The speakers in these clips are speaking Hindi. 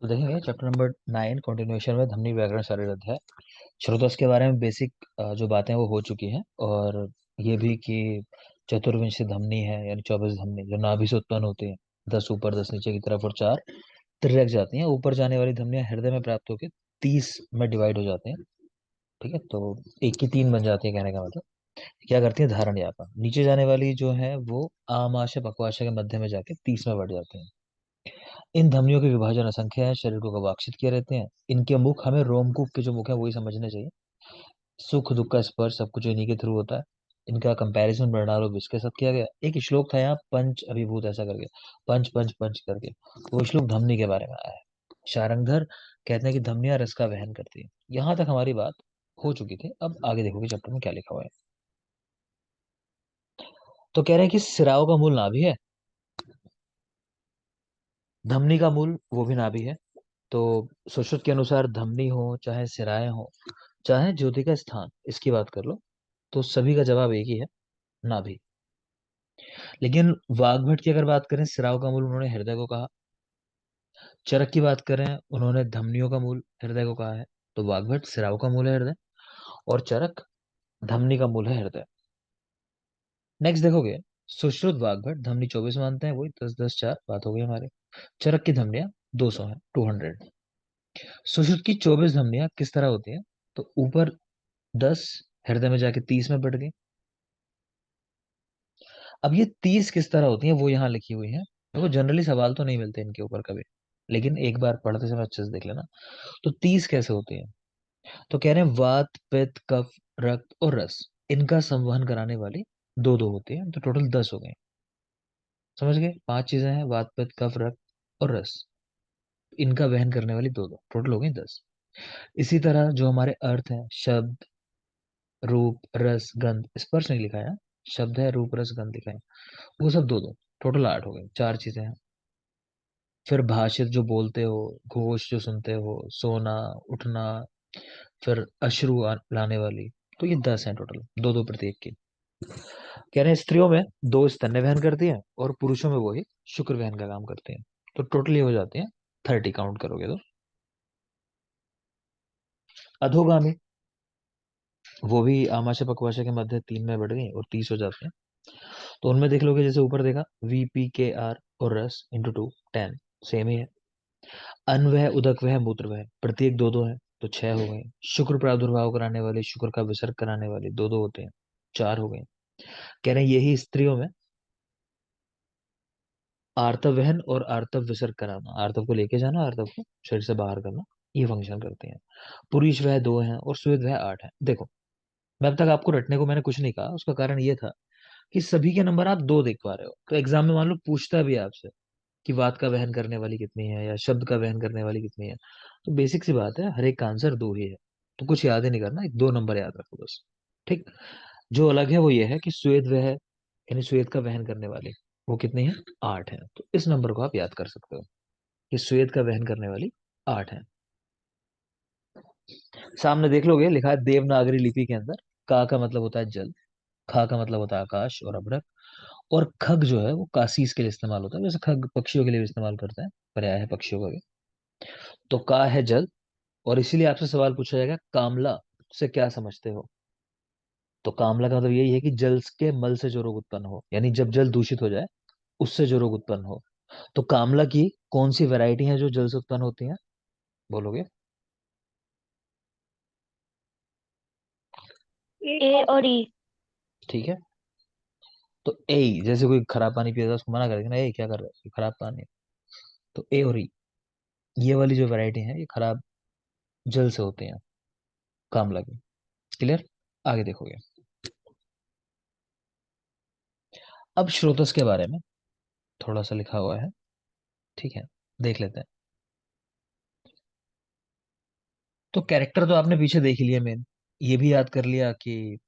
तो देखेंगे चैप्टर नंबर 9 कंटिन्यूएशन में धमनी व्याकरण सारे अध्याय। श्रोतस के बारे में बेसिक जो बातें वो हो चुकी हैं, और ये भी कि चतुर्विंशी धमनी है यानी 24 धमनी जो नाभि से उत्पन्न होती है, 10 ऊपर 10 नीचे की तरफ और 4 तिर्यक जाती हैं। ऊपर जाने वाली धमनियां हृदय में प्राप्त होकर 30 में डिवाइड हो जाती हैं। ठीक है, तो एक की 3 बन जाती है, कहने का मतलब क्या करती है, धारण यापन। नीचे जाने वाली जो है वो आमाशय पक्वाशय के मध्य में जाके 30 में बढ़ जाती है। इन धमनियों के विभाजन असंख्य है, शरीर को गवाक्षित किए रहते हैं। इनके मुख हमें रोमकूप के जो मुख है वही समझने चाहिए। सुख दुख का स्पर्श सब कुछ इन्हीं के थ्रू होता है। इनका कंपैरिजन बर्नार्डो विच के साथ किया गया। एक श्लोक था यहाँ पंच अभिभूत ऐसा करके, पंच पंच पंच करके, वो श्लोक धमनी के बारे में आया है। शारंगधर कहते हैं कि धमनियां रस का वहन करती है। यहाँ तक हमारी बात हो चुकी थी। अब आगे देखोगे चैप्टर में क्या लिखा हुआ है। तो कह रहे हैं कि सिराओं का मूल नाभि है, धमनी का मूल वो भी नाभि है। तो सुश्रुत के अनुसार धमनी हो चाहे सिराएं हो चाहे ज्योति का स्थान, इसकी बात कर लो तो सभी का जवाब एक ही है, नाभि। लेकिन वाग्भट की अगर बात करें, सिराओं का मूल उन्होंने हृदय को कहा। चरक की बात करें, उन्होंने धमनियों का मूल हृदय को कहा है। तो वाग्भट सिराओं का मूल है हृदय, और चरक धमनी का मूल है हृदय। नेक्स्ट देखोगे, सुश्रुत वाग्भट धमनी 24 मानते हैं, वही 10 10 4 बात हो गई हमारे। चरक की धमनियां 200 है, 200। सुश्रुत की 24 धमनियां किस तरह होती है, तो ऊपर 10 हृदय में जाके 30 में बढ़ गई। अब ये 30 किस तरह होती है वो यहाँ लिखी हुई है। देखो जनरली सवाल तो नहीं मिलते इनके ऊपर कभी, लेकिन एक बार पढ़ते समय अच्छे से देख लेना। तो 30 कैसे होती है, तो कह रहे हैं वात पित्त कफ रक्त और रस, इनका संवहन कराने वाली दो दो होती है, तो टोटल 10 हो गए। समझ गए, 5 चीजें हैं, वात पित्त कफ रक्त और रस, इनका वहन करने वाली दो दो, टोटल हो गई 10। इसी तरह जो हमारे अर्थ हैं, शब्द रूप रस गंध, स्पर्श नहीं लिखा है, शब्द है रूप रस गंध लिखा है, वो सब दो दो, टोटल 8 हो गए, 4 चीजें हैं। फिर भाषित जो बोलते हो, घोष जो सुनते हो, सोना उठना, फिर अश्रु लाने वाली, तो ये 10 हैं टोटल, दो दो प्रत्येक की। कह रहे हैं स्त्रियों में दो स्तन्य वहन करती हैं और पुरुषों में वही शुक्र वहन का काम करते हैं। तो टोटल ये हो जाते हैं 30, काउंट करोगे तो। अधोगामी वो भी आमाशय पक्वाशय के मध्य 3 में बढ़ गई और 30 हो जाते हैं। तो उनमें देख लोगे, जैसे ऊपर देखा VPKR और रस इंटू 2 10, सेम ही है। अन्वय उदक वह मूत्र वह प्रत्येक दो दो है, तो 6 हो गए। शुक्र प्रादुर्भाव कराने वाले, शुक्र का विसर्ग कराने वाले दो दो होते हैं, 4 हो गए। कह रहे हैं यही स्त्रियों में आर्तव वहन और आर्तव विसर्ग कराना, आर्तव को लेके जाना, आर्तव को शरीर से बाहर करना, ये फंक्शन करते हैं। पुरुष वह 2 हैं और श्वेत वह 8 है। देखो, मैं अब तक आपको रटने को मैंने कुछ नहीं कहा, उसका कारण ये था कि सभी के नंबर आप 2 देख पा रहे हो। तो एग्जाम में मान लो पूछता भी है आपसे कि वात का वहन करने वाली कितनी है या शब्द का वहन करने वाली कितनी है, तो बेसिक सी बात है, हर एक का आंसर 2 ही है। तो कुछ याद ही नहीं करना, 2 नंबर याद रखो बस। ठीक। जो अलग है वो ये है कि श्वेत वह है, यानी श्वेत का वहन करने वाली वो कितनी है, 8 है। तो इस नंबर को आप याद कर सकते हो कि श्वेत का वहन करने वाली 8 है। सामने देख लोगे लिखा है देवनागरी लिपि के अंदर, का मतलब होता है जल, खा का मतलब होता है आकाश और अभ्रक, और खग जो है वो कासीस के लिए इस्तेमाल होता है। वैसे खग पक्षियों के लिए भी इस्तेमाल करते हैं, पर्याय है पक्षियों का भी। तो का है जल, और इसीलिए आपसे सवाल पूछा जाएगा कामला से क्या समझते हो। तो कामला का मतलब यही है कि जल के मल से जो रोग उत्पन्न हो, यानी जब जल दूषित हो जाए उससे जो रोग उत्पन्न हो। तो कामला की कौन सी वैरायटी है जो जल से उत्पन्न होती है, बोलोगे। ए और ई। ठीक है, तो ए, जैसे कोई खराब पानी पिएगा उसको मना करेगा ना, ए क्या कर रहा है, ये खराब पानी है। तो ए और ई, ये वाली जो वैरायटी है ये खराब जल से होते हैं, कामला की। क्लियर, आगे देखोगे। अब श्रोतस के बारे में थोड़ा सा लिखा हुआ है, ठीक है, देख लेते हैं। तो कैरेक्टर तो आपने पीछे देख ही लिया मेन, ये भी याद कर लिया कि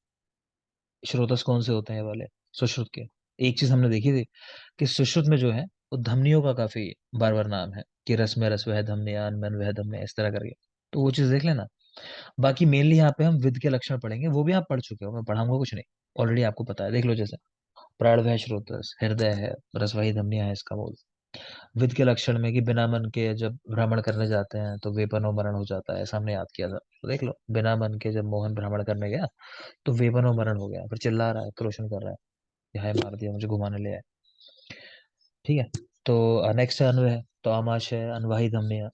श्रोतस कौन से होते हैं वाले, सुश्रुत के। एक चीज हमने देखी थी कि सुश्रुत में जो है वो धमनियों का काफी बार बार नाम है, कि रस में रस वह धमनियान मन वह धमनिया, इस तरह करके। तो वो चीज देख लेना। बाकी मेनली यहाँ पे हम विद के लक्षण पढ़ेंगे, वो भी आप पढ़ चुके हो, मैं पढ़ाऊंगा कुछ नहीं, ऑलरेडी आपको पता है। देख लो, जैसे प्राण वह स्रोतस, हृदय है, रसवाही धमनिया है इसका मूल, विद के लक्षण में कि बिना मन के जब भ्रमण करने जाते हैं तो वेपनो मरण हो जाता है, ऐसा हमने याद किया था। तो देख लो, बिना मन के जब मोहन भ्रमण करने गया तो वेपनो मरण हो गया, फिर चिल्ला रहा है, क्रोशन कर रहा है कि हाय मार दिया, मुझे घुमाने ले आए। ठीक है। तो नेक्स्ट अन्वय है, तो आमाशय, अनवाही धमनियां,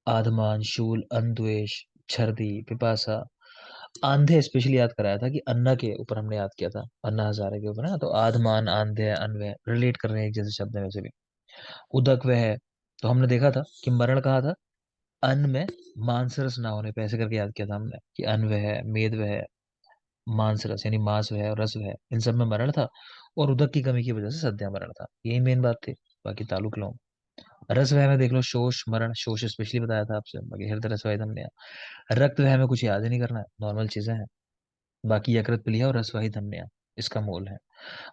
आधमान, शूल, अनद्वेष, छर्दी, पिपासा। आंधे स्पेशली याद कराया था कि अन्ना के ऊपर हमने याद किया था, अन्ना हजारे के ऊपर है ना। तो आधमान, आंधे, अन्वय रिलेट कर रहे हैं एक जैसे शब्द है वैसे भी। उदक वह है, तो हमने देखा था कि मरण कहा था अन्न में मांसरस ना होने पे, ऐसे करके याद किया था हमने कि अन्न वह है, मेद वह है, मांसरस यानी मांस वह है और रस वह है, इन सब में मरण था। और उदक की कमी की वजह से सद्या मरण था, यही मेन बात थी। बाकी ताल्लुक लो, रस वह में देख लो, शोष मरण, शोष स्पेशली बताया था आपसे। बाकी हृदय रस वही हमने, रक्त वह में कुछ याद ही नहीं करना है, नॉर्मल चीजें हैं। बाकी यकृत प्लीहा और रसवाही धमनियां इसका मूल है।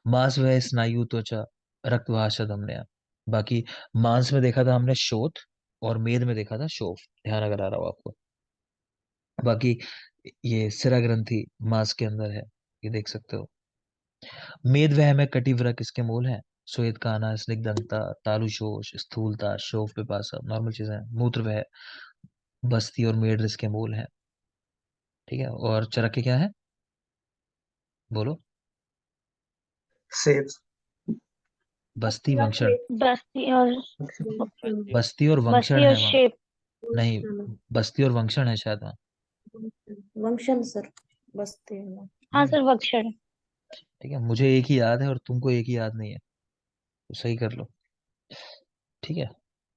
मांस वह स्नायु, त्वचा, रक्तवाहिका धमनियां। बाकी मांस में देखा था हमने शोथ, और मेद में देखा था शोफ, ध्यान अगर आ रहा हो आपको। बाकी ये सिरा ग्रंथि मांस के अंदर है, ये देख सकते हो। मेद वह में कटिवृक इसके मूल है। श्वेत काना, स्निग्धता, तालुशोष, स्थूलता, शोफ, पिपासा, नॉर्मल चीजें हैं। मूत्र वह, बस्ती और मेड इसके मूल है। ठीक है। और चरक के क्या है, बोलो। सेब। बस्ती वंक्षण, बस्ती और बस्ती और वंक्षण बस्ती और है वहाँ। शेप। नहीं, बस्ती और वंक्षण है शायद वहाँ। वंशन सर, बसते हैं। हाँ हम्म, सर, वक्षण। ठीक है, मुझे एक ही याद है और तुमको एक ही याद नहीं है, तो सही कर लो। ठीक है।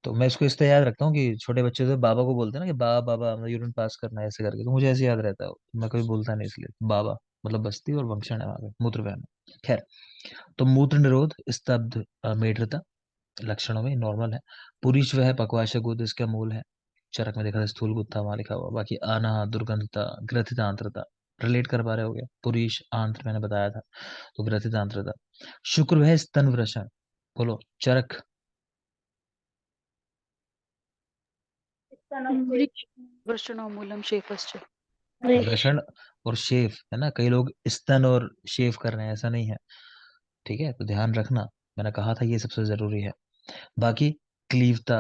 तो मैं इसको इस तरह याद रखता हूँ कि छोटे बच्चे तो बाबा को बोलते हैं ना कि बाबा बाबा मतलब यूरिन पास करना है ऐसे करके, तो मुझे ऐसे याद रहता है, मैं कभी बोलता नहीं इसलिए बाबा। मतलब बस्ती और वंक्षण है वहाँ पे, मूत्र वहन। खैर, तो मूत्र निरोध, स्तब्ध, मेढ्रता लक्षणों में नॉर्मल है। पुरीश वह पक्वाशय गुद इसका मूल है। चरक में देखा था स्थूल गुत्था वहां लिखा हुआ। बाकी आना, दुर्गंधता, ग्रथित आंत्रता, रिलेट कर पा रहे हो गया। पुरीश आंत्र मैंने बताया था, तो ग्रथित आंत्रता। शुक्र वह स्तन वृषण, बोलो चरक। वृषणोमूलम शेफश्च। वृक्ष। वृषण और शेफ है ना, कई लोग स्तन और शेफ कर रहे हैं, ऐसा नहीं है। ठीक है, तो ध्यान रखना, मैंने कहा था ये सबसे जरूरी है। बाकी क्लीवता,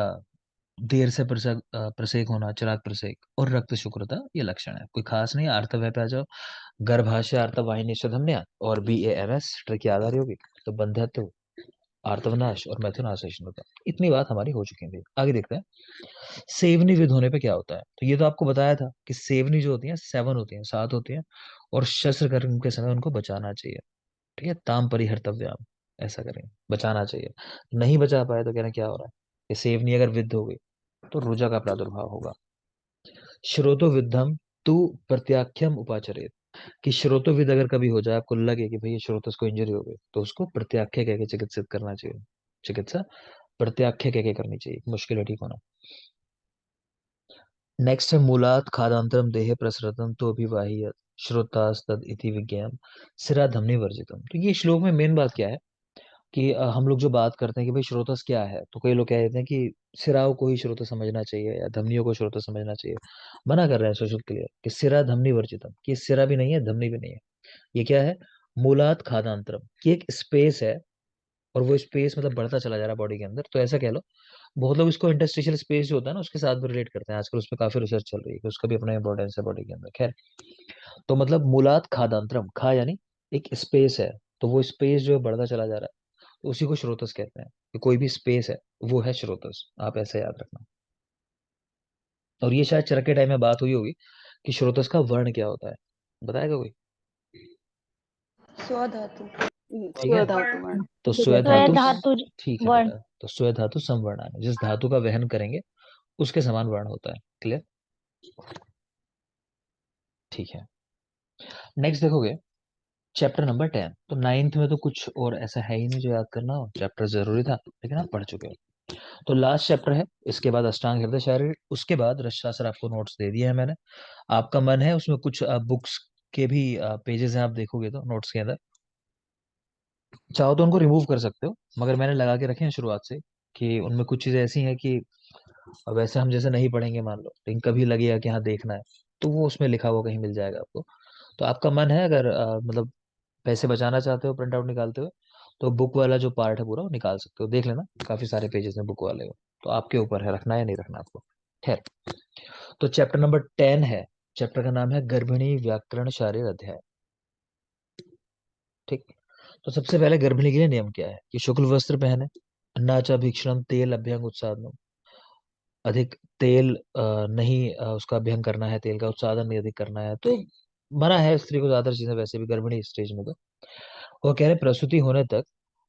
देर से प्रसेक होना, चिराग प्रसेक, और रक्त शुक्रता, ये लक्षण है, कोई खास नहीं। आर्तव पे आ जाओ, गर्भाशय आर्तवाहिनी धमनियां और BAMS ट्रिक याद आ रही होगी। तो बंध्यत्व, आर्तवनाश और मैथुन आसेशन होता। इतनी बात हमारी हो चुकी है, आगे देखते हैं। सेवनी विध होने पे क्या होता है। तो ये तो आपको बताया था कि सेवनी जो होती है 7 होती है, 7 होती है, और शस्त्र कर्म के समय उनको बचाना चाहिए। ठीक है, ताम परिहर्तव्याम, ऐसा करें, बचाना चाहिए। नहीं बचा पाए तो कहना क्या हो रहा है कि सेवनी अगर विद्ध हो गई तो रुजा का प्रादुर्भाव होगा। श्रोतो विद्धम तू प्रत्याख्यम उपाचरेत, कि श्रोतोविद अगर कभी हो जाए, आपको लगे कि भाई ये श्रोतस को इंजरी हो गई, तो उसको प्रत्याख्य कह के चिकित्सित करना चाहिए। चिकित्सा प्रत्याख्य कह के करनी चाहिए, मुश्किल है ठीक होना। नेक्स्ट है मूलात खादांतरम देहे प्रसरतम तो अभिवाह्य श्रोतास्तद इति विज्ञान सिरा धमनी वर्जितम। तो ये श्लोक में मेन बात क्या है कि हम लोग जो बात करते हैं कि भाई श्रोतस क्या है, तो कई लोग कहते हैं कि सिराओं को ही श्रोत समझना चाहिए या धमनियों को श्रोत समझना चाहिए। मना कर रहे हैं सुश्रुत के लिए कि सिरा धमनी वर्जितम, कि सिरा भी नहीं है, धमनी भी नहीं है। ये क्या है, मूलात खादांतरम, कि एक स्पेस है, और वो स्पेस मतलब बढ़ता चला जा रहा है बॉडी के अंदर, तो ऐसा कह लो। बहुत लोग इसको इंटरस्टिशियल स्पेस जो होता है ना उसके साथ भी रिलेट करते हैं, आजकल उस पर काफी रिसर्च चल रही है कि उसका भी अपना इंपॉर्टेंस है बॉडी के अंदर। खैर, तो मतलब मूलात खादांतरम, खा यानी एक स्पेस है, तो वो स्पेस जो है बढ़ता चला जा रहा है, तो उसी को श्रोतस कहते हैं, कि कोई भी स्पेस है वो है श्रोतस, आप ऐसे याद रखना। और ये शायद चरक के टाइम में बात हुई होगी कि श्रोतस का वर्ण क्या होता है, बताएगा कोई। स्वधातु। ठीक है, स्वधातु वर्ण। तो स्व स्वय धातु, धातु ठीक है वर्ण। बेटा, तो स्व धातु संवर्णान, जिस धातु का वहन करेंगे उसके समान वर्ण होता है। क्लियर, ठीक है। नेक्स्ट देखोगे चैप्टर नंबर 10, तो नाइन्थ में तो कुछ और ऐसा है ही नहीं जो याद करना हो, चैप्टर जरूरी था लेकिन आप पढ़ चुके हो। तो लास्ट चैप्टर है, इसके बाद अष्टांग हृदय शारीर, उसके बाद रसशास्त्र आपको नोट्स दे दिए हैं मैंने। आपका मन है उसमें कुछ बुक्स के भी पेजेस हैं, आप देखोगे तो नोट्स के अंदर चाहो तो उनको रिमूव कर सकते हो, मगर मैंने लगा के रखे हैं शुरुआत से, कि उनमें कुछ चीजें ऐसी हैं कि वैसे हम जैसे नहीं पढ़ेंगे मान लो, लेकिन कभी लगेगा कि हाँ देखना है, तो वो उसमें लिखा हुआ कहीं मिल जाएगा आपको। तो आपका मन है अगर मतलब पैसे बचाना चाहते हो प्रिंट आउट निकालते हुए, तो बुक वाला जो पार्ट है पूरा वो निकाल सकते हो, देख लेना, काफी सारे पेजेस में बुक वाले हो, तो आपके ऊपर है रखना या नहीं रखना आपको। खैर, तो चैप्टर नंबर 10 है, चैप्टर का नाम है गर्भिणी व्याकरण शारीर अध्याय। ठीक। तो सबसे पहले गर्भिणी के लिए नियम क्या है कि शुक्ल वस्त्र पहने, अन्नाचा भीक्षणम तेल अभ्यंग उत्सादनम, अधिक तेल नहीं उसका अभ्यंग करना है, तेल का उत्सादन नहीं अधिक करना है, तो मना है स्त्री को ज्यादातर चीजें वैसे भी गर्भिणी स्टेज में। तो वो कह रहे प्रसूति होने तक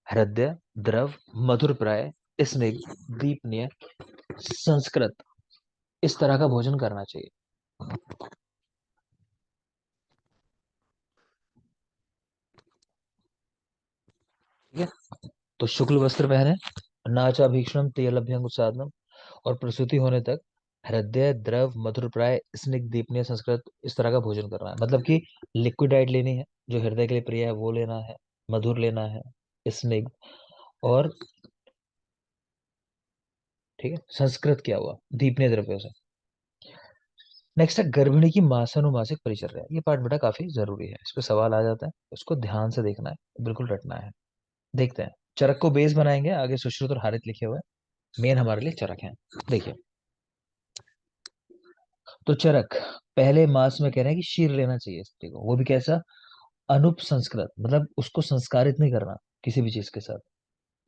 हृदय द्रव मधुर प्राय स्निग्ध दीपनीय संस्कृत इस तरह का भोजन करना चाहिए। ठीक है। तो शुक्ल वस्त्र पहने, नाचा भीषणम तेल अभ्यंग उत्सादनम, और प्रसूति होने तक हृदय द्रव मधुर प्राय स्निग्ध दीपनीय संस्कृत इस तरह का भोजन करना है, मतलब कि लिक्विड डाइट लेनी है, जो हृदय के लिए प्रिय है वो लेना है, मधुर लेना है, स्निग्ध, और ठीक है संस्कृत किया हुआ दीपनीय द्रव्यों से। नेक्स्ट है गर्भिणी की मासानुमासिक परिचर्या। ये पार्ट बेटा काफी जरूरी है, इस पे सवाल आ जाता है, उसको ध्यान से देखना है, बिल्कुल रटना है। देखते हैं, चरक को बेस बनाएंगे, आगे सुश्रुत और हारित लिखे हुए हैं, मेन हमारे लिए चरक है। देखिए, तो चरक पहले मास में कह रहे हैं कि शीर लेना चाहिए स्त्री को, वो भी कैसा, अनुप संस्कृत, मतलब उसको संस्कारित नहीं करना किसी भी चीज के साथ।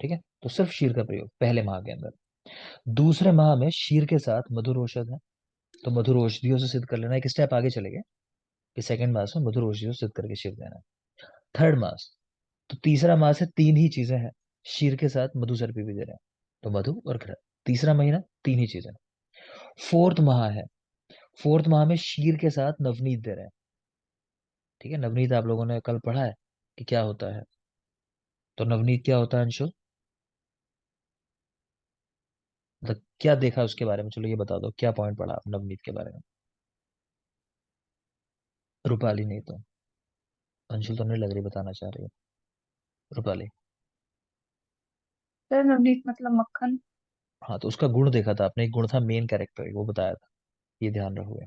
ठीक है, तो सिर्फ शीर का प्रयोग पहले माह के अंदर। दूसरे माह में शीर के साथ मधुर औषध है, तो मधुर औषधियों से सिद्ध कर लेना। एक स्टेप आगे चले गए कि सेकंड मास में मधुर औषधियों से सिद्ध करके शीर देना है। थर्ड मास, तो तीसरा मास है, तीन ही चीजें हैं, शीर के साथ मधु सर्पी भी दे रहे हैं, तो मधु और घृत, तीसरा महीना तीन ही चीजें। फोर्थ माह है, फोर्थ माह में शीर के साथ नवनीत दे रहे हैं। ठीक है, नवनीत आप लोगों ने कल पढ़ा है कि क्या होता है, तो नवनीत क्या होता है अंशु, मतलब क्या देखा उसके बारे में, चलो ये बता दो, क्या पॉइंट पढ़ा आप नवनीत के बारे में। रूपाली नहीं तो अंशुल तो नहीं लग रही बताना चाह रही है, रूपाली। सर नवनीत मतलब मक्खन। हाँ, तो उसका गुण देखा था आपने, एक गुण था मेन कैरेक्टर, वो बताया था, ये ध्यान रखोगे।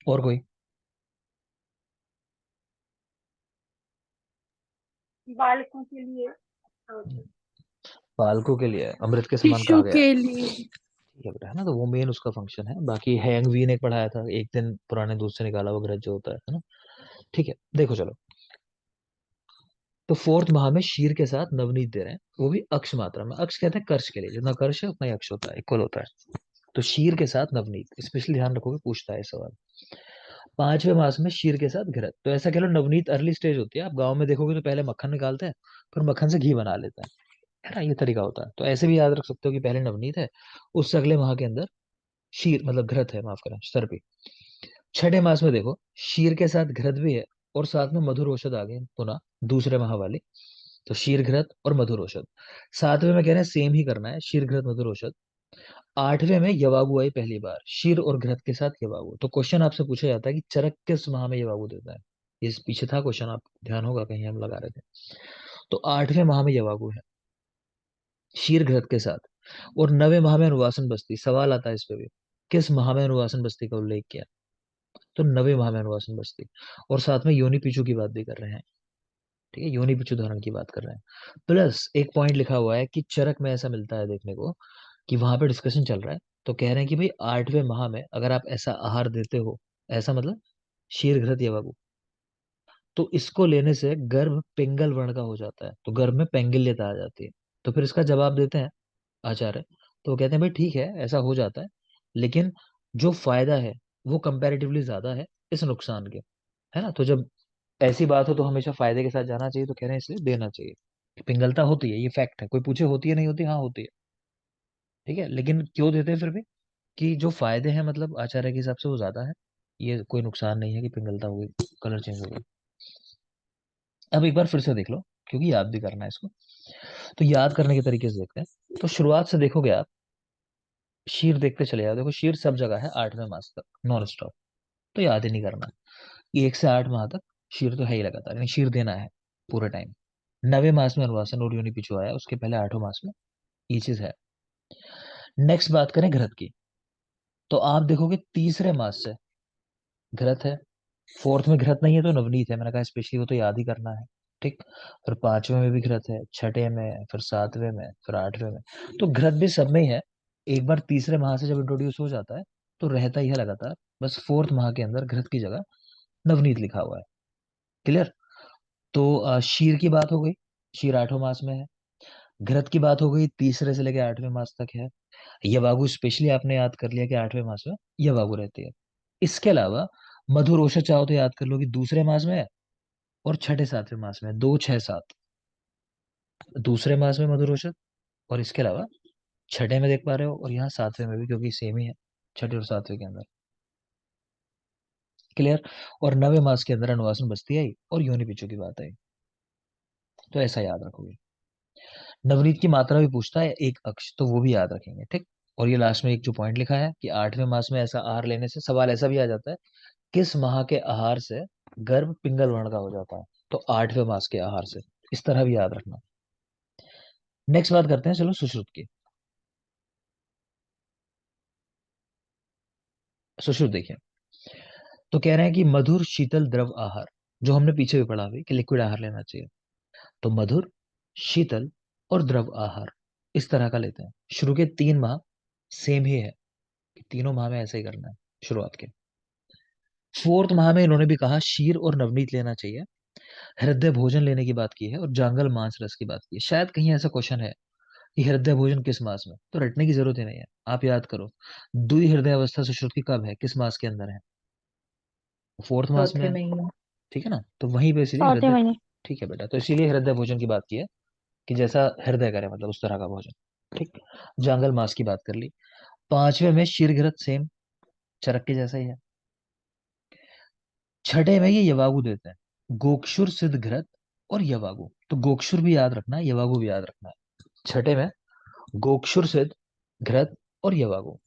और कोई, बालकों के लिए अच्छा होता है। बालकों के लिए अमृत के समान कहा शिशु गया है। के लिए। ठीक है बेटा, है ना, तो वो मेन उसका फंक्शन है। बाकी हैंग वी ने पढ़ाया था, एक दिन पुराने दूध से निकाला हुआ घृत जो होता है ना। ठीक है, देखो चलो, तो फोर्थ माह में शीर के साथ नवनीत दे रहे हैं, वो भी अक्ष मात्रा में, अक्ष कहते हैं कर्ष के लिए, जितना कर्ष है उतना ही अक्ष होता है, इक्वल होता है। तो शीर के साथ नवनीत, स्पेशली ध्यान रखोगे, पूछता है सवाल। पांचवें मास में शीर के साथ घृत, तो ऐसा कह लो नवनीत अर्ली स्टेज होती है, आप गांव में देखोगे तो पहले मक्खन निकालते हैं, फिर मक्खन से घी बना लेते हैं, है ना, ये तरीका होता है। तो ऐसे भी याद रख सकते हो कि पहले नवनीत है, उससे अगले माह के अंदर शीर मतलब घृत है, माफ करें सर पे। छठे मास में देखो शीर के साथ घृत भी है, और साथ में मधुर औषध आ गए पुनः, दूसरे माह वाले, तो शीर घृत और मधुर औषध। सातवें में कह रहे हैं सेम ही करना है, शीर घृत मधुर औषध। आठवें में यवागु आई पहली बार, शीर और घृत के साथ यवागु। तो क्वेश्चन आपसे पूछा जाता है कि चरक किस माह में यवागु देता है, इस पीछे था क्वेश्चन, आप ध्यान होगा कहीं हम लगा रहे थे। तो आठवें माह में यवागु है शीर घृत के साथ, और नवे माह में अनुवासन बस्ती, सवाल आता है इस पे भी, किस माह में अनुवासन बस्ती का उल्लेख किया, तो नवे माह में अनुवासन बस्ती, और साथ में योनि पिचू की बात भी कर रहे हैं। ठीक है, योनि पिचु धारण की बात कर रहे हैं। प्लस एक पॉइंट लिखा हुआ है कि चरक में ऐसा मिलता है देखने को, कि वहां पे डिस्कशन चल रहा है, तो कह रहे हैं कि भाई आठवें माह में अगर आप ऐसा आहार देते हो, ऐसा मतलब शीर घृत यवागु, तो इसको लेने से गर्भ पिंगल वर्ण का हो जाता है, तो गर्भ में पेंगिल्यता आ जाती है। तो फिर इसका जवाब देते हैं आचार्य, तो वो कहते हैं भाई ठीक है ऐसा हो जाता है, लेकिन जो फायदा है वो कंपैरेटिवली ज्यादा है इस नुकसान के, है ना। तो जब ऐसी बात हो तो हमेशा फायदे के साथ जाना चाहिए, तो कह रहे हैं इसलिए देना चाहिए। पिंगलता होती है, ये फैक्ट है, कोई पूछे होती है नहीं होती, हाँ होती है। ठीक है, लेकिन क्यों देते हैं फिर भी, कि जो फायदे हैं मतलब आचार्य के हिसाब से वो ज्यादा है, ये कोई नुकसान नहीं है कि पिंगलता हुई, कलर चेंज हो गई। अब एक बार फिर से देख लो, क्योंकि याद भी करना है इसको, तो याद करने के तरीके से देखते हैं। तो शुरुआत से देखोगे आप, शीर देखते चले जाओ, देखो शीर सब जगह है आठवें मास तक नॉन स्टॉप, तो याद ही नहीं करना, 1 से 8 माह तक शीर तो है ही लगातार, यानी शीर देना है पूरे टाइम। नवे मास में अनुवासन और योनि पिछू आया, उसके पहले 8वें मास में ये चीज है। नेक्स्ट बात करें घृत की, तो आप देखोगे तीसरे मास से घृत है, फोर्थ में घृत नहीं है तो नवनीत है, मैंने कहा स्पेशली वो तो याद ही करना है। ठीक। फिर पांचवें में भी घृत है, छठे में, फिर सातवें में, फिर आठवें में। तो घृत भी सब में ही है। एक बार तीसरे माह से जब इंट्रोड्यूस हो जाता है तो रहता ही है लगातार। बस फोर्थ माह के अंदर घृत की जगह नवनीत लिखा हुआ है। क्लियर। तो शीर की बात हो गई, शीर आठवें मास में है। घृत की बात हो गई, तीसरे से लेकर आठवें मास तक है। यवागु स्पेशली आपने याद कर लिया कि आठवें मास में यवागु रहती है। इसके अलावा मधुर औषध चाहो तो याद कर लो कि दूसरे मास में है और छठे सातवें मास में, 2 6 7। दूसरे मास में मधुर औषध, और इसके अलावा छठे में देख पा रहे हो, और यहाँ सातवें में भी, क्योंकि सेम ही है छठे और सातवें के अंदर। क्लियर। और नवे मास के अंदर अनुवासन बस्ती आई और योनि पिचू की बात आई। तो ऐसा याद रखोगे। नवनीत की मात्रा भी पूछता है एक अक्ष, तो वो भी याद रखेंगे। ठीक। और ये लास्ट में एक जो पॉइंट लिखा है कि आठवें मास में ऐसा आहार लेने से, सवाल ऐसा भी आ जाता है, किस माह के आहार से गर्भ पिंगल वर्ण का हो जाता है? तो आठवें मास के आहार से। इस तरह भी याद रखना। नेक्स्ट बात करते हैं चलो सुश्रुत की। सुश्रुत देखिए, तो कह रहे हैं कि मधुर शीतल द्रव आहार, जो हमने पीछे भी पढ़ा हुई कि लिक्विड आहार लेना चाहिए। तो मधुर, शीतल और द्रव आहार इस तरह का लेते हैं। शुरू के 3 माह सेम ही है कि तीनों माह में ऐसा ही करना है शुरुआत के। फोर्थ माह में इन्होंने भी कहा शीर और नवनीत लेना चाहिए, हृदय भोजन लेने की बात की है, और जांगल मांस रस की बात की है। शायद कहीं ऐसा क्वेश्चन है कि हृदय भोजन किस मास में, तो रटने की जरूरत ही नहीं है, आप याद करो। द्वि हृदय अवस्था सुश्रुत की कब है, किस मास के अंदर है? फोर्थ मास में चौथे है। महीने। ठीक है ना, तो वहीं पे इसीलिए चौथे हृदय। महीने। ठीक है बेटा, तो इसीलिए हृदय भोजन की बात की है कि जैसा हृदय करे, मतलब उस तरह का भोजन। ठीक। जांगल मास की बात कर ली। पांचवे में शीर्घृत, सेम चरक के जैसा ही है। छठे में ये यवागु देते हैं, गोक्षुर सिद्ध घृत और यवागु। तो गोक्षुर भी याद रखना है, यवागु भी याद रखना है। छठे में गोक्षुर सिद्ध घृत और यवागु।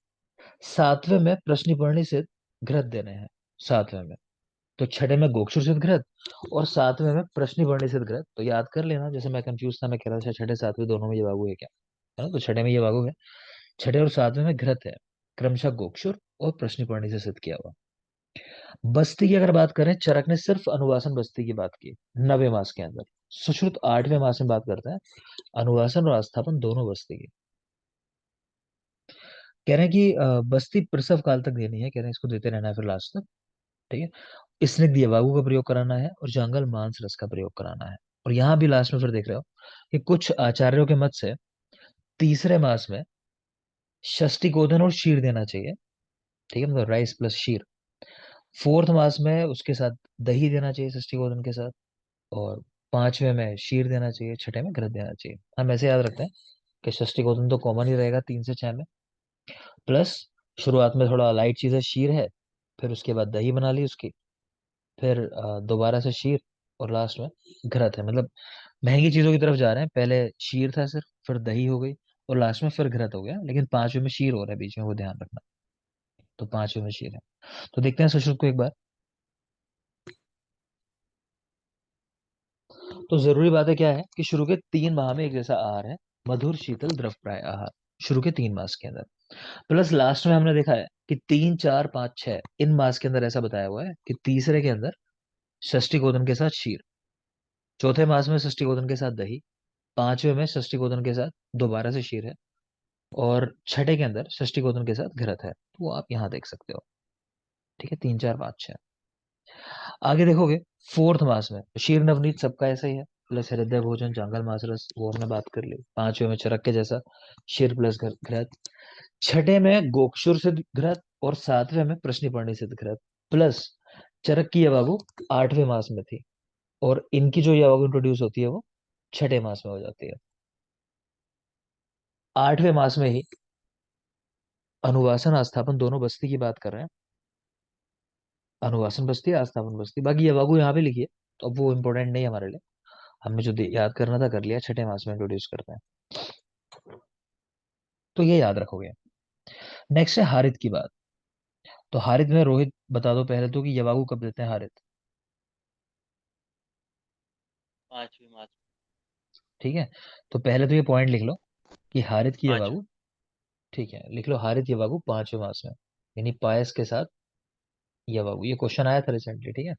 सातवें में प्रश्निपर्णी सिद्ध घृत देने हैं, सातवें में। तो छठे में गोक्षुर सिद्ध घृत और सातवें में प्रश्निपर्णी सिद्ध घृत। तो याद कर लेना, जैसे मैं कंफ्यूज था, मैं कह रहा था छठे सातवें दोनों में यवागु है क्या, है ना? तो छठे में यवागु है, छठे और सातवें में घृत है, क्रमशः गोक्षुर और प्रश्निपर्णी से सिद्ध किया हुआ। बस्ती की अगर बात करें, चरक ने सिर्फ अनुवासन बस्ती की बात की नवे मास के अंदर। सुश्रुत आठवें मास में बात करते हैं अनुवासन और आस्थापन दोनों बस्ती की। कह रहे हैं कि बस्ती प्रसव काल तक देनी है, कह रहे हैं इसको देते रहना है फिर लास्ट तक। ठीक है। स्निग्ध यवागु का प्रयोग कराना है और जांगल मांस रस का प्रयोग कराना है। और यहाँ भी लास्ट में फिर देख रहे हो कि कुछ आचार्यों के मत से तीसरे मास में षष्टिकोदन और शीर देना चाहिए। ठीक है, मतलब राइस प्लस शीर। फोर्थ मास में उसके साथ दही देना चाहिए षष्टिकोदन के साथ। और पांचवें में शीर देना चाहिए, छठे में घृत देना चाहिए। हम ऐसे याद रखते हैं कि षष्टिकोदन तो कॉमन ही रहेगा 3 से 6 में, प्लस शुरुआत में थोड़ा लाइट चीज है, शीर है। फिर उसके बाद दही बना ली उसकी, फिर दोबारा से शीर, और लास्ट में घृत है। मतलब महंगी चीजों की तरफ जा रहे हैं, पहले शीर था सिर्फ, फिर दही हो गई, और लास्ट में फिर घृत हो गया, लेकिन पांचवें में शीर हो रहा है बीच में, वो ध्यान रखना। तो पांचवें में शीर है। तो देखते हैं सुश्रुत को एक बार। तो जरूरी बात है क्या है कि शुरू के 3 माह में एक जैसा आहार है, मधुर शीतल द्रव प्राय आहार, शुरू के 3 मास के अंदर। प्लस लास्ट में हमने देखा है कि 3 4 5 6 इन मास के अंदर ऐसा बताया हुआ है कि तीसरे के अंदर षष्टिकोदन के साथ शीर, चौथे मास में षष्टिकोदन के साथ दही, पांचवें में षष्टिकोदन के साथ दोबारा से शीर है, और छठे के अंदर षष्टिकोदन के साथ घृत है। तो वो आप यहाँ देख सकते हो। ठीक है, 3 4 5 6। आगे देखोगे फोर्थ मास में शीर नवनीत सबका ऐसा ही है, प्लस हृदय भोजन जांगल मास रस, वो हमने बात कर ली। पांचवें में चरक के जैसा शीर प्लस घृत। छठे में गोक्षुर सिद्ध घृत और सातवें में प्रश्निपर्णी सिद्ध घृत, प्लस चरक की यवागु आठवें मास में थी, और इनकी जो यवागु इंट्रोड्यूस होती है वो छठे मास में हो जाती है। आठवें मास में ही अनुवासन आस्थापन दोनों बस्ती की बात कर रहे हैं। अनुवासन बस्ती, आस्थापन बस्ती, बाकी यवागु यहाँ पे लिखिए, तो अब वो इम्पोर्टेंट नहीं है हमारे लिए। हमें जो याद करना था कर लिया, छठे मास में इंट्रोड्यूस करते हैं। तो ये याद रखोगे। नेक्स्ट है हारित की बात। तो हारित में रोहित बता दो पहले तो कि यवागु कब देते हैं हारित? पांचवी मास। ठीक है, तो पहले तो ये पॉइंट लिख लो कि हारित की पांचवी। यवागु। ठीक है, लिख लो हारित यवागु 5वें मास में, यानी पायस के साथ यवागु, ये क्वेश्चन आया था रिसेंटली, ठीक है,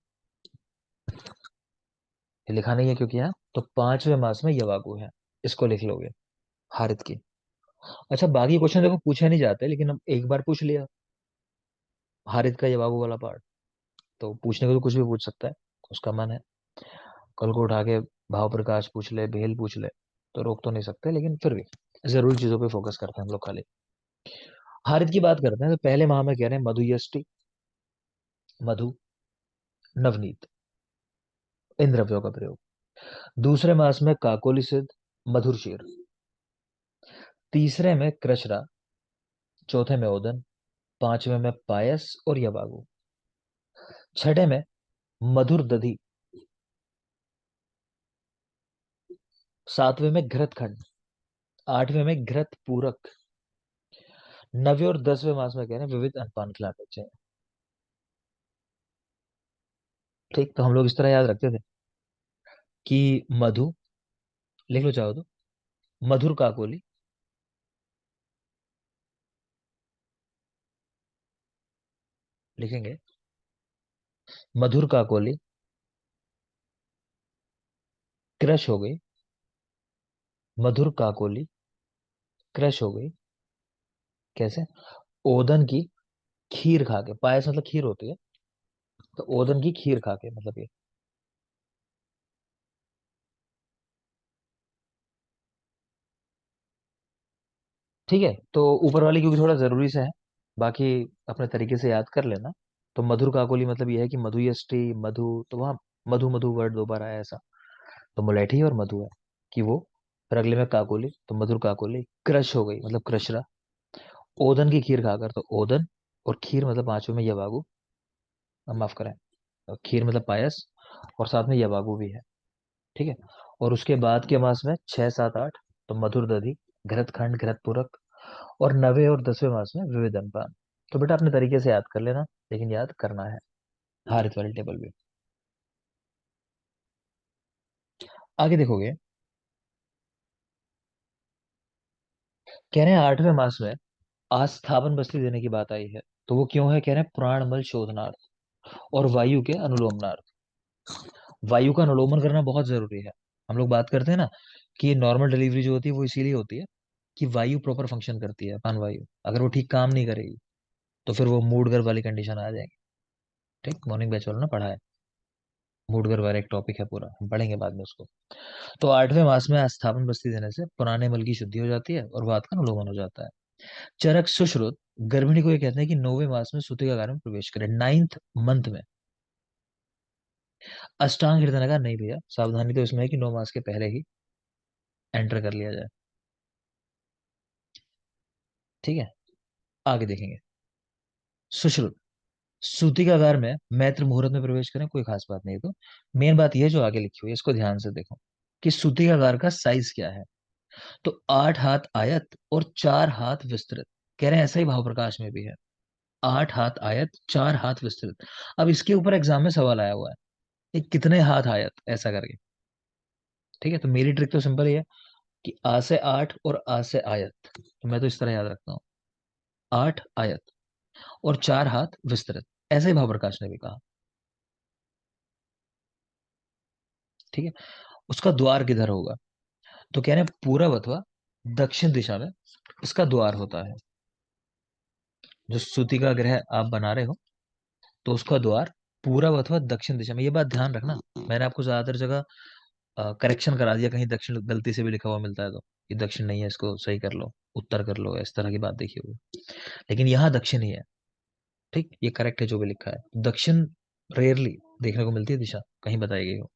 ये लिखा नहीं है क्योंकि यहाँ तो 5वें मास में यवागु है, इसको लिख लोगे हारित की। अच्छा बाकी क्वेश्चन देखो पूछे नहीं जाते, लेकिन अब एक बार पूछ लिया हारित का यवागु वाला पार्ट, तो पूछने को तो कुछ भी पूछ सकता है, उसका मन है। कल को उठा के भाव प्रकाश पूछ ले, भेल पूछ ले, तो रोक तो नहीं सकते, लेकिन फिर भी जरूरी चीजों पे फोकस करते हैं हम लोग खाली। हारित की बात करते हैं, तो पहले माह में कह रहे हैं मधु यष्टि, मधु, नवनीत, इन द्रव्यों का प्रयोग। दूसरे मास में काकोली सिद्ध, मधुर शीर। तीसरे में कृष्णा, चौथे में ओदन, पांचवें में पायस और यवागु। छठे में मधुर दधी, सातवें में घृत खंड, आठवें में घृत पूरक। नवे और 10वें मास में कह रहे हैं विविध अनपान खिलाने चाहिए। ठीक, तो हम लोग इस तरह याद रखते थे कि मधु, लिख लो चाहो तो, मधुर काकोली, लिखेंगे मधुर काकोली क्रश हो गई, मधुर काकोली क्रश हो गई। कैसे? ओदन की खीर खा के, पायस मतलब खीर होती है, तो ओदन की खीर खा के मतलब ये। ठीक है, तो ऊपर वाली क्योंकि थोड़ा जरूरी से है, बाकी अपने तरीके से याद कर लेना। तो मधुर काकोली मतलब ये है कि मधु यष्टि, मधु, तो वहां मधु मधु वर्ड 2 बार आया ऐसा, तो मुलेठी और मधु है कि वो। फिर अगले में काकोली, तो मधुर काकोली क्रश हो गई मतलब क्रशरा। ओदन की खीर खाकर, तो ओदन और खीर मतलब पांचवें में यवागु, माफ करें, खीर मतलब पायस, और साथ में यवागु भी है। ठीक है, और उसके बाद के मास में 6, 7, 8, तो मधुर दधी, घृत खंड, घृत पूरक, और नवे और 10वें मास में विविध अनपान। तो बेटा अपने तरीके से याद कर लेना, लेकिन याद करना है हारित वाली टेबल भी। आगे देखोगे, कह रहे हैं 8वें मास में आस्थापन बस्ती देने की बात आई है, तो वो क्यों है? कह रहे हैं प्राणमल शोधनार्थ और वायु के अनुलोमनार्थ। वायु का अनुलोमन करना बहुत जरूरी है। हम लोग बात करते हैं ना कि नॉर्मल डिलीवरी जो होती है वो इसीलिए होती है कि वायु प्रॉपर फंक्शन करती है, अपान वायु अगर वो ठीक काम नहीं करेगी तो फिर वो मूड गर्भ वाली कंडीशन आ जाएगी। ठीक, मॉर्निंग बैच वालों ने पढ़ा है, मूड गर्भ वाला एक टॉपिक है पूरा, हम पढ़ेंगे बाद में उसको। तो 8वें मास में आस्थापन बस्ती देने से पुराने मल की शुद्धि हो जाती है और वात का अनुलोमन हो जाता है। चरक सुश्रुत गर्भिणी को ये कहते हैं कि 9वें मास में सूतिका कार्य में प्रवेश करे, 9th मंथ में। अष्टांग हृदय का नहीं भैया, सावधानी तो इसमें है कि 9 मास के पहले ही एंटर कर लिया जाए। ठीक है, आगे देखेंगे। सुश्रुत सूतिकागार में मैत्र मुहूर्त में प्रवेश करें, कोई खास बात नहीं है। तो मेन बात यह जो आगे लिखी हुई है इसको ध्यान से देखो कि सूतिकागार का साइज क्या है। तो 8 हाथ आयत और 4 हाथ विस्तृत, कह रहे हैं ऐसा ही भाव प्रकाश में भी है, 8 हाथ आयत, 4 हाथ विस्तृत। अब इसके ऊपर एग्जाम में सवाल आया हुआ है कि कितने हाथ आयत, ऐसा करके। ठीक है, तो मेरी ट्रिक तो सिंपल ही है कि आ से 8 और आ से आयत, तो मैं तो इस तरह याद रखता हूँ, 8 आयत और 4 हाथ विस्तृत, ऐसे ही भाव प्रकाश ने भी कहा। ठीक है, उसका द्वार किधर होगा? तो कह रहे हैं पूरब अथवा दक्षिण दिशा में इसका द्वार होता है। जो सूती का ग्रह आप बना रहे हो तो उसका द्वार पूरब अथवा दक्षिण दिशा में, ये बात ध्यान रखना। मैंने आपको ज्यादातर जगह करेक्शन करा दिया, कहीं दक्षिण गलती से भी लिखा हुआ मिलता है तो ये दक्षिण नहीं है, इसको सही कर लो, उत्तर कर लो, इस तरह की बात देखी होगी, लेकिन यहाँ दक्षिण ही है। ठीक, ये करेक्ट है जो भी लिखा है। दक्षिण रेयरली देखने को मिलती है दिशा, कहीं बताई गई हो।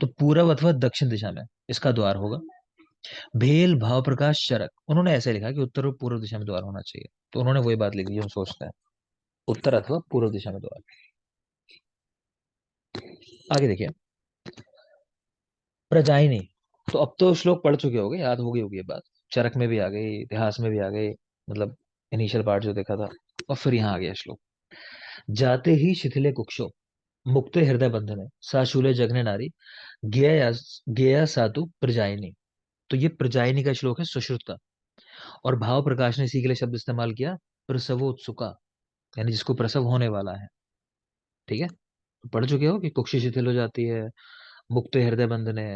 तो पूरब अथवा दक्षिण दिशा में इसका द्वार होगा। भेल भाव प्रकाश चरक, उन्होंने ऐसे लिखा कि उत्तर और पूर्व दिशा में द्वार होना चाहिए, तो उन्होंने वही बात लिखी जो हम सोचते हैं, उत्तर अथवा पूर्व दिशा में द्वार। आगे देखिए, प्रजाइनी, तो अब तो श्लोक पढ़ चुके होगे, याद हो गई होगी ये बात, चरक में भी आ गई, इतिहास में भी आ गई, मतलब इनिशियल पार्ट जो देखा था, और फिर यहाँ आ गया श्लोक। जाते ही शिथिले कुक्षो, मुक्ते हृदय बंधने, साशूले जगने नारी, गेया गेया सातु प्रजाइनी। तो ये प्रजाइनी का श्लोक है, सुश्रुत का। और भाव प्रकाश ने इसी के लिए शब्द इस्तेमाल किया, प्रसवोत्सुका, यानी जिसको प्रसव होने वाला है। ठीक है, तो पढ़ चुके हो कि कुक्षी शिथिल हो जाती है, मुक्त हृदय बंधने,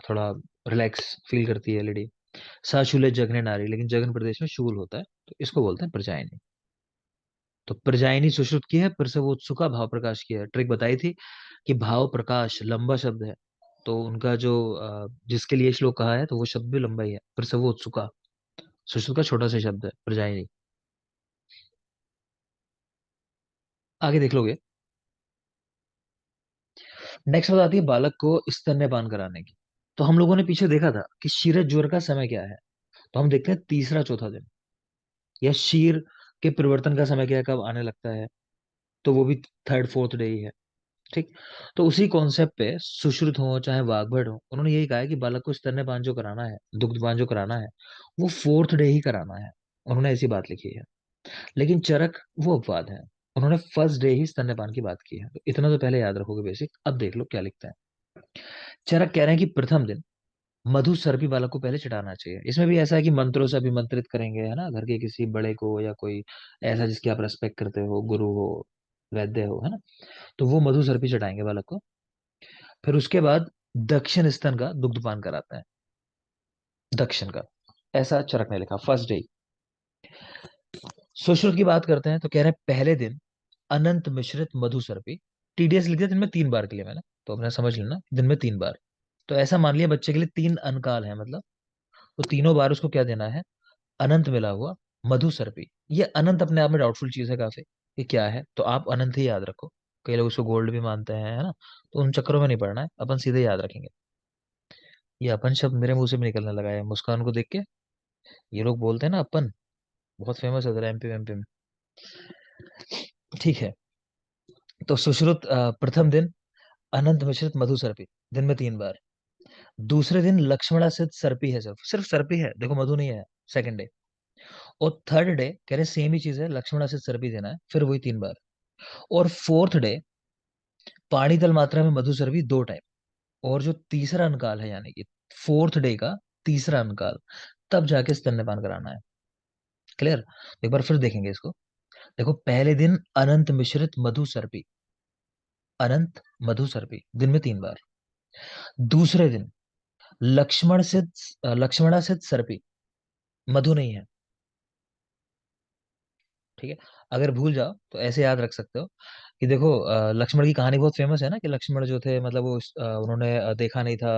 थोड़ा रिलैक्स फील करती है लेडी, साशूले जघने नारी, लेकिन जघन प्रदेश में शूल होता है, तो इसको बोलते हैं प्रजायनी। तो प्रजायनी सुश्रुत की है, फिर से वो उत्सुका भाव प्रकाश की है। ट्रिक बताई थी कि भाव प्रकाश लंबा शब्द है, तो उनका जो जिसके लिए श्लोक कहा है तो वो शब्द भी लंबा ही है, फिर से वो उत्सुका, सुश्रुत का छोटा सा शब्द है प्रजायनी। आगे देख लोगे। नेक्स्ट बात आती है बालक को स्तन्यपान कराने की। तो हम लोगों ने पीछे देखा था कि शीरत ज्वर का समय क्या है, तो हम देखते हैं तीसरा चौथा दिन, या शीर के परिवर्तन का समय क्या है, कब आने लगता है, तो वो भी थर्ड फोर्थ डे ही है। ठीक। तो उसी कॉन्सेप्ट पे सुश्रुत हो चाहे वाग्भट हो, उन्होंने यही कहा है कि बालक को स्तन्यपान जो कराना है, दुग्धपान जो कराना है, वो फोर्थ डे ही कराना है। उन्होंने ऐसी बात लिखी है। लेकिन चरक वो अपवाद है, उन्होंने फर्स्ट डे ही स्तन्यपान की बात की है। तो इतना तो पहले याद रखोगे बेसिक। अब देख लो क्या लिखता है। चरक कह रहे हैं कि प्रथम दिन मधु सर्पी बालक को पहले चढ़ाना चाहिए। इसमें भी ऐसा है कि मंत्रों से अभिमंत्रित करेंगे, है ना, घर के किसी बड़े को या कोई ऐसा जिसकी आप रेस्पेक्ट करते हो, गुरु हो, वैद्य हो, है ना, तो वो मधु सर्पी चढ़ाएंगे बालक को। फिर उसके बाद दक्षिण स्तन का दुग्धपान कराते हैं, दक्षिण का, ऐसा चरक ने लिखा फर्स्ट डे। सुश्रुत की बात करते हैं तो कह रहे हैं पहले दिन अनंत मिश्रित मधु सर्पी, टीडीएस लिख दिया दिन में 3 बार के लिए मैंने, तो अपना समझ लेना दिन में 3 बार। तो ऐसा मान लिया बच्चे के लिए 3 अनकाल है मतलब, तो तीनों बार उसको क्या देना है, अनंत मिला हुआ मधु सर्पी। ये अनंत अपने आप में डाउटफुल चीज है काफी, ये क्या है, तो आप अनंत ही याद रखो। कई लोग इसको गोल्ड भी मानते हैं, है ना, तो उन चक्करों में नहीं पड़ना है, अपन सीधे याद रखेंगे। ये अपन शब्द मेरे मुंह से भी निकलने लगा है मुस्कान को देख के। ये लोग बोलते हैं ना अपन, बहुत फेमस है एमपी एमपी में। ठीक है। तो सुश्रुत प्रथम दिन अनंत मिश्रित मधु सर्पी, दिन में 3 बार। दूसरे दिन लक्ष्मणा सिद्ध सर्पी है, सिर्फ सिर्फ सर्पी है, देखो मधु नहीं है, सेकंड डे। और थर्ड डे कह रहे सेम ही चीज है, लक्ष्मणा सिद्ध सर्पी देना है, फिर वही 3 बार। और फोर्थ डे पानी तल मात्रा में मधु सर्पी 2 टाइम। और जो तीसरा अनकाल है, यानी कि फोर्थ डे का तीसरा अनकाल, तब जाके स्तन्यपान कराना है। क्लियर। एक बार फिर देखेंगे इसको। देखो पहले दिन अनंत मिश्रित मधु सर्पी, अनंत मधु सर्पी दिन में 3 बार। दूसरे दिन लक्ष्मणा सिद्ध सर्पी, मधु नहीं है। ठीक है। अगर भूल जाओ तो ऐसे याद रख सकते हो कि देखो लक्ष्मण की कहानी बहुत फेमस है ना, कि लक्ष्मण जो थे मतलब वो उन्होंने देखा नहीं था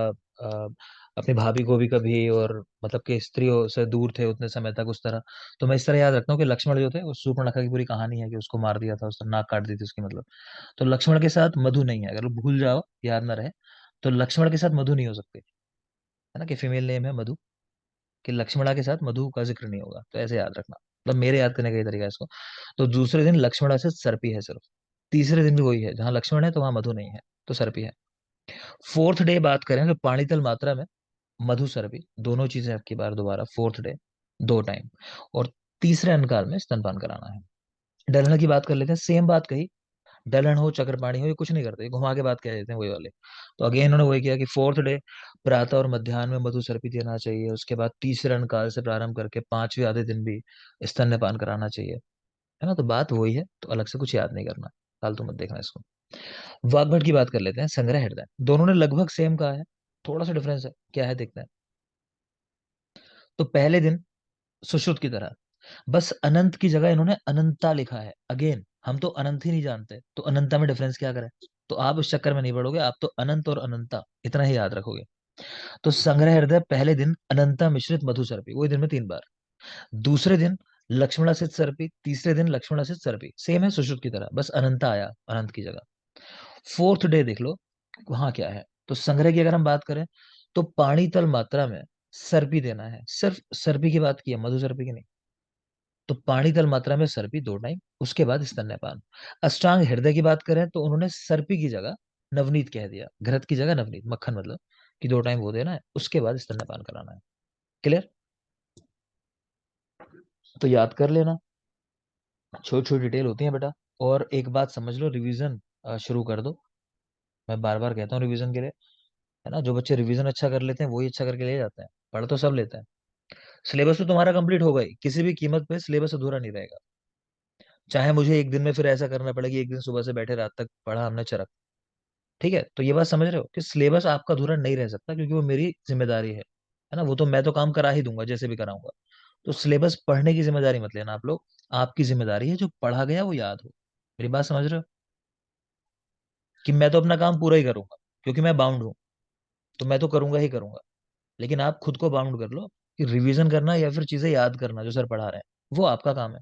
अपनी भाभी को भी कभी, और मतलब कि स्त्रियों से दूर थे उतने समय तक, उस तरह। तो मैं इस तरह याद रखता हूँ कि लक्ष्मण जो थे, वो शूर्पणखा की पूरी कहानी है कि उसको मार दिया था, उसने नाक काट दी थी उसकी मतलब। तो लक्ष्मण के साथ मधु नहीं है, अगर भूल जाओ याद ना रहे, तो लक्ष्मण के साथ मधु नहीं हो सकती, है ना, कि फीमेल नेम है मधु, कि लक्ष्मणा के साथ मधु का जिक्र नहीं होगा, तो ऐसे याद रखना, मतलब मेरे याद करने का ये तरीका है इसको। तो दूसरे दिन लक्ष्मणा से सर्पी है सिर्फ, तीसरे दिन भी वही है, जहां लक्ष्मण है तो वहां मधु नहीं है, तो सर्पी है। फोर्थ डे बात करें तो पाणीतल मात्रा में मधु सर्पी, दोनों चीजें आपकी बार दोबारा फोर्थ डे 2 टाइम। और तीसरे अनकाल में स्तनपान कराना है। डलहन की बात कर लेते हैं, सेम बात कही, दलहन हो चक्रपाणी हो, ये कुछ नहीं करते, ये घुमा के बात कह देते हैं वही वाले। तो अगेन इन्होंने वही किया कि फोर्थ डे प्रातः और मध्याह्न में मधु सर्पी देना चाहिए, उसके बाद तीसरे अनकाल से प्रारंभ करके पांचवें आधे दिन भी स्तन्यपान कराना चाहिए, है ना। तो बात वही है, तो अलग से कुछ याद नहीं करना, फालतू मत देखना इसको। वाग्भट की बात कर लेते हैं, संग्रह हृदय, दोनों ने लगभग सेम कहा है, थोड़ा सा डिफरेंस है, क्या है देखते हैं। तो पहले दिन सुश्रुत की तरह, बस अनंत की जगह इन्होंने अनंता लिखा है। अगेन हम तो अनंत ही नहीं जानते, तो अनंता में डिफरेंस क्या करें, तो आप उस चक्कर में नहीं पड़ोगे, आप तो अनंत और अनंता इतना ही याद रखोगे। तो संग्रह हृदय पहले दिन अनंता मिश्रित मधु सर्पी, वही दिन में 3 बार। दूसरे दिन लक्ष्मणा सिद्ध सर्पी, तीसरे दिन लक्ष्मणा सिद्ध सर्पी, सेम है सुश्रुत की तरह, बस अनंता आया अनंत की जगह। फोर्थ डे देख लो वहां क्या है। तो संग्रह की अगर हम बात करें तो पानी तल मात्रा में सर्पी देना है, सिर्फ सर्पी की बात की है, मधु सर्पी की नहीं। तो पानी तल मात्रा में सर्पी 2 टाइम, उसके बाद स्तन्यपान। अष्टांग हृदय की बात करें तो उन्होंने सर्पी की जगह नवनीत कह दिया, घृत की जगह नवनीत, मक्खन मतलब, कि 2 टाइम वो देना है, उसके बाद स्तन्यपान कराना है। क्लियर। तो याद कर लेना, छोटी छोटी डिटेल होती है बेटा। और एक बात समझ लो, रिवीजन शुरू कर दो। मैं बार बार कहता हूँ रिवीजन के लिए, है ना, जो बच्चे रिवीजन अच्छा कर लेते हैं वही अच्छा करके ले जाते हैं, पढ़ तो सब लेते हैं। सिलेबस तो तुम्हारा कंप्लीट होगा ही, किसी भी कीमत पे सिलेबस अधूरा नहीं रहेगा। चाहे मुझे एक दिन में फिर ऐसा करना पड़े कि एक दिन सुबह से बैठे रात तक पढ़ा हमने चरक। ठीक है, तो ये बात समझ रहे हो कि सिलेबस आपका अधूरा नहीं रह सकता, क्योंकि वो मेरी जिम्मेदारी है ना, वो तो मैं तो काम करा ही दूंगा जैसे भी कराऊंगा। तो सिलेबस पढ़ने की जिम्मेदारी मत लेना आप लोग। आपकी जिम्मेदारी है जो पढ़ा गया वो याद हो। मेरी बात समझ रहे हो कि मैं तो अपना काम पूरा ही करूंगा, क्योंकि मैं बाउंड हूँ, तो मैं तो करूंगा ही करूंगा। लेकिन आप खुद को बाउंड कर लो कि रिवीजन करना या फिर चीजें याद करना जो सर पढ़ा रहे हैं वो आपका काम है।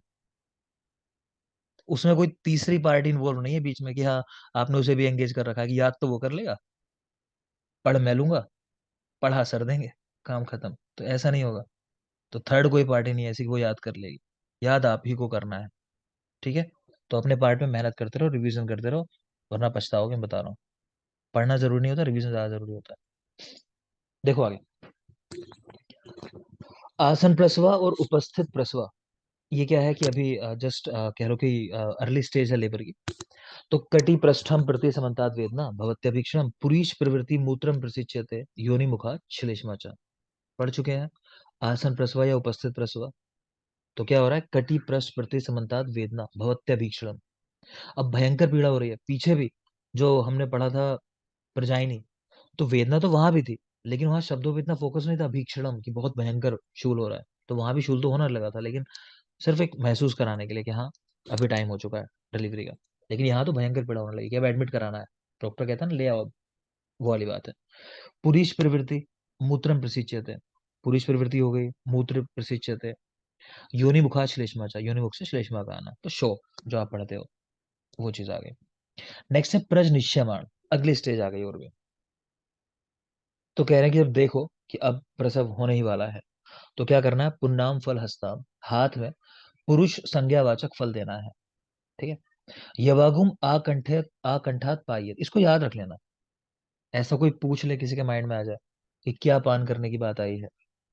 उसमें कोई तीसरी पार्टी इन्वॉल्व नहीं है बीच में कि हाँ आपने उसे भी एंगेज कर रखा है कि याद तो वो कर लेगा, पढ़ मैं लूंगा, पढ़ा सर देंगे, काम खत्म। तो ऐसा नहीं होगा। तो थर्ड कोई पार्टी नहीं है ऐसी कि वो याद कर लेगी। याद आप ही को करना है। ठीक है, तो अपने पार्ट में मेहनत करते रहो, रिवीजन करते रहो, वरना पछताओगे। मैं बता रहा हूँ, पढ़ना जरूरी नहीं होता, रिवीजन ज्यादा जरूरी होता है। देखो आगे, आसन प्रसवा और उपस्थित प्रसवा। ये क्या है कि अभी जस्ट कह लो कि अर्ली स्टेज है लेबर की। तो कटी पृष्ठम प्रति समन्तात् वेदना भवत्यभीक्षणम पुरीश प्रवृत्ति मूत्रम प्रसिच्यते योनि मुखा श्लेष्मा च। पढ़ चुके हैं आसन प्रसवा या उपस्थित प्रसवा। तो क्या हो रहा है, कटी पृष्ठ प्रति समन्तात् वेदना भवत्यभीक्षणम। अब भयंकर पीड़ा हो रही है पीछे भी, जो हमने पढ़ा था प्रजाइनी, तो वेदना तो वहां भी थी, लेकिन वहां शब्दों पे इतना फोकस नहीं था भीक्षणम की बहुत भयंकर शूल हो रहा है। तो वहां भी शूल तो होना लगा था, लेकिन सिर्फ एक महसूस कराने के लिए कि हाँ अभी टाइम हो चुका है डिलीवरी का। लेकिन यहाँ तो भयंकर पीड़ा होने लगी कि अब एडमिट कराना है। डॉक्टर कहता है ना ले आओ अब, वो वाली बात है। पुरीश प्रवृत्ति मूत्रम प्रसिच्यते, पुरीश प्रवृत्ति हो गई, मूत्र प्रसिच्यते, योनि मुखा श्लेष्मा चा, योनि मुख से श्लेष्मा का आना, तो शो जो आप पढ़ते हो वो चीज आ गई। नेक्स्ट है प्रज निश्चयमाण, अगली स्टेज आ गई और भी। तो कह रहे हैं कि जब देखो कि अब प्रसव होने ही वाला है, तो क्या करना है, पुन्नाम फल हस्ताम, हाथ में पुरुष संज्ञावाचक फल देना है। ठीक है, यवागुम आकंठे आकंठात पायियत, इसको याद रख लेना। ऐसा कोई पूछ ले किसी के माइंड में आ जाए कि क्या पान करने की बात आई है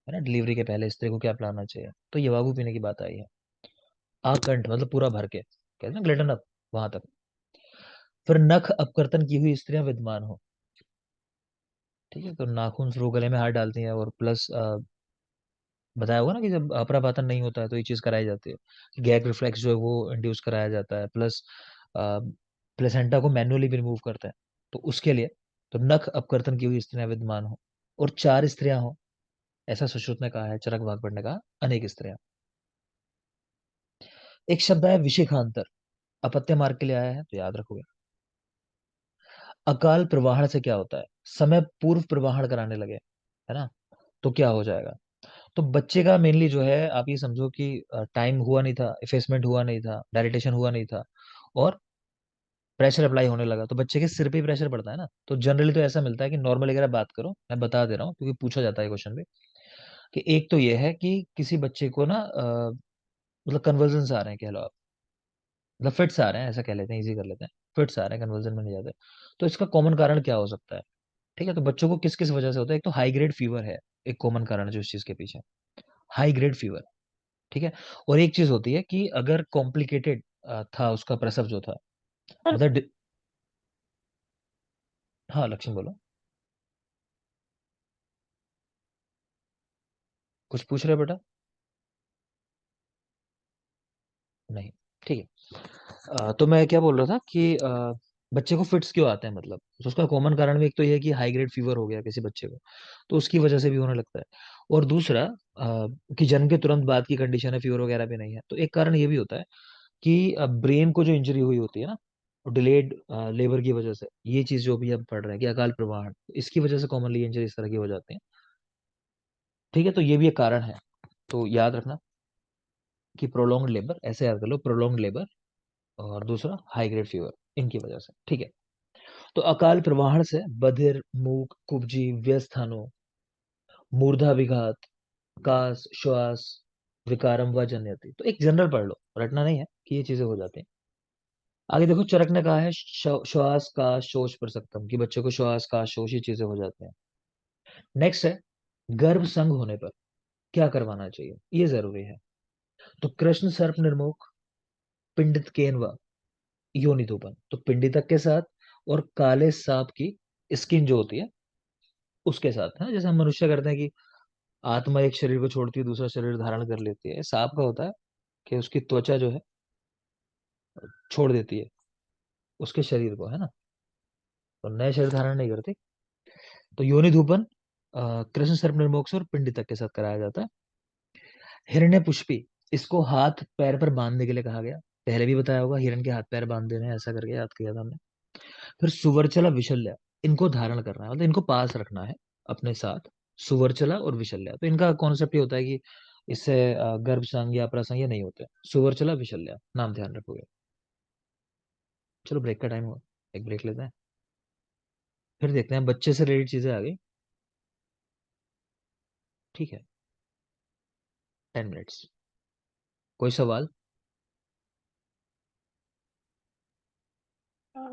ना, डिलीवरी के पहले स्त्री को क्या पिलाना चाहिए, तो यवागु पीने की बात आई है। आकंठ मतलब पूरा भर के, कहते हैं ग्लेटन अप, वहां तक। फिर नख अपकर्तन की हुई स्त्रियां विद्यमान हो। ठीक है, तो नाखून शुरू गले में हाथ डालती हैं, और प्लस बताया होगा ना कि जब अपरापातन नहीं होता है तो ये चीज कराई जाती है। गैग रिफ्लेक्स जो है वो इंड्यूस कराया जाता है, प्लस प्लेसेंटा को मैन्युअली भी रिमूव करते हैं। तो उसके लिए तो नख अपकर्तन की हुई स्त्रियां विद्यमान हो, और 4 स्त्रियां हो, ऐसा सुश्रुत ने कहा है, चरक वाग्भट ने कहा अनेक स्त्रियां। एक शब्द है विशिखांतर, अपत्य मार्ग के लिए आया है तो याद रखोगे। अकाल प्रवाहन से क्या होता है, समय पूर्व प्रवाहन कराने लगे, है ना, तो क्या हो जाएगा। तो बच्चे का मेनली जो है आप ये समझो कि टाइम हुआ नहीं था, इफेसमेंट हुआ नहीं था, डायलिटेशन हुआ नहीं था, और प्रेशर अप्लाई होने लगा, तो बच्चे के सिर पे ही प्रेशर पड़ता है ना। तो जनरली तो ऐसा मिलता है कि नॉर्मली अगर आप बात करो, मैं बता दे रहा हूँ क्योंकि पूछा जाता है क्वेश्चन में, कि एक तो ये है कि किसी बच्चे को ना मतलब कन्वर्जन आ रहे हैं, कह लो आप, मतलब फिट्स आ रहे हैं, ऐसा कह लेते हैं, इजी कर लेते हैं, फिट्स आ रहे हैं, कन्वर्जन में नहीं जाते। तो इसका कॉमन कारण क्या हो सकता है। ठीक है, तो बच्चों को किस किस वजह से होता है, एक तो हाई ग्रेड फीवर है, एक कॉमन कारण है जो इस चीज के पीछे, हाई ग्रेड फीवर। ठीक है, और एक चीज होती है कि अगर कॉम्प्लिकेटेड था उसका प्रसव जो था, सर मतलब हाँ लक्ष्मी बोलो, कुछ पूछ रहे हो बेटा। नहीं, ठीक है। तो मैं क्या बोल रहा था कि बच्चे को फिट्स क्यों आते हैं, मतलब तो उसका कॉमन कारण भी एक तो ये है कि हाई ग्रेड फीवर हो गया किसी बच्चे को, तो उसकी वजह से भी होने लगता है। और दूसरा कि जन्म के तुरंत बाद की कंडीशन है, फीवर वगैरह भी नहीं है, तो एक कारण ये भी होता है कि ब्रेन को जो इंजरी हुई होती है ना, डिलेड लेबर की वजह से, ये चीज जो भी हम पढ़ रहे हैं कि अकाल प्रवाहन, इसकी वजह से कॉमनली इंजरी इस तरह की हो जाती है। ठीक है, तो ये भी एक कारण है। तो याद रखना कि प्रोलॉन्ग लेबर, ऐसे याद कर लो, प्रोलॉन्ग लेबर और दूसरा हाई ग्रेड फीवर, इनकी वजह से। ठीक है, तो अकाल प्रवाहन से बधिर, मूक, कुब्जी, व्यस्थानो, मूर्धा विघात, कास, श्वास विकारम व जन्यति। तो एक जनरल पढ़ लो, रटना नहीं है कि ये चीजें हो जाती हैं। आगे देखो, चरक ने कहा है श्वास का शोष प्रसक्तम, कि बच्चे को श्वास का शोष, ये चीजें हो जाते हैं। नेक्स्ट है गर्भ संग होने पर क्या करवाना चाहिए, ये जरूरी है। तो कृष्ण सर्प निर्मुख, पिंडित केनवा, योनितोपन, तो पिंडितक के साथ, और काले सांप की स्किन जो होती है उसके साथ, है जैसे हम मनुष्य करते हैं कि आत्मा एक शरीर को छोड़ती है दूसरा शरीर धारण कर लेती है, सांप का होता है कि उसकी त्वचा जो है छोड़ देती है उसके शरीर को, है ना, तो नए शरीर धारण नहीं करती। तो योनि धूपन कृष्ण सर्प निर्मोक्ष और पिंडी तक के साथ कराया जाता है। हिरण्यपुष्पी, इसको हाथ पैर पर बांधने के लिए कहा गया, पहले भी बताया होगा, हिरण के हाथ पैर बांध देने हैं, ऐसा करके याद किया था हमने। फिर सुवर्चला विशल्य, इनको धारण करना है, मतलब इनको पास रखना है अपने साथ, सुवर्चला और विशल्य। तो इनका कॉन्सेप्ट ये होता है कि इससे गर्भ संग या प्रसंग ये नहीं होते, सुवर्चला विशल्य नाम ध्यान रखोगे। चलो ब्रेक का टाइम हुआ, एक ब्रेक लेते हैं, फिर देखते हैं बच्चे से रिलेटेड चीजें आ गई, ठीक है, 10 मिनट्स। कोई सवाल?